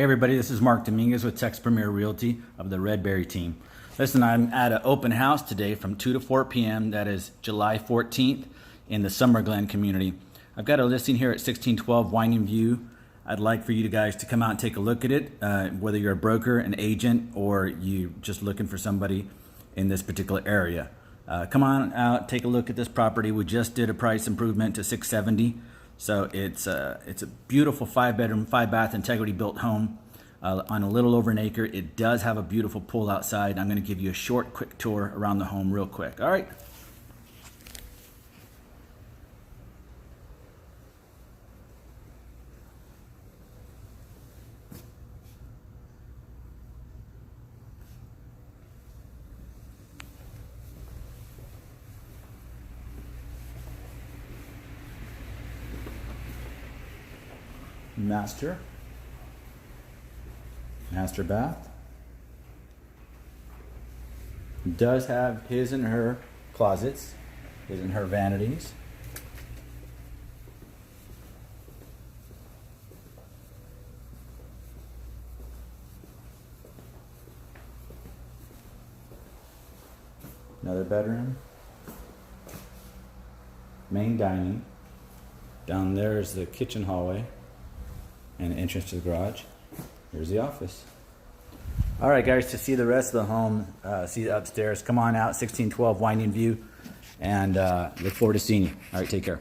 Hey everybody, this is Mark Dominguez with Tex Premier Realty of the Redberry team. Listen, I'm at an open house today from 2 to 4 p.m. That is July 14th in the Summerglen community. I've got a listing here at 1612 Winding View. I'd like for you guys to come out and take a look at it, whether you're a broker, an agent, or you just looking for somebody in this particular area. Come on out, take a look at this property. We just did a price improvement to 670. So it's a beautiful 5-bedroom, 5-bath integrity built home on a little over an acre. It does have a beautiful pool outside. I'm going to give you a short, quick tour around the home real quick. All right. Master bath. Does have his and her closets, his and her vanities. Another bedroom. Main dining. Down there is the kitchen hallway and entrance to the garage. Here's the office. All right, guys, to see the rest of the home, see upstairs, come on out, 1612 Winding View, and look forward to seeing you. All right, take care.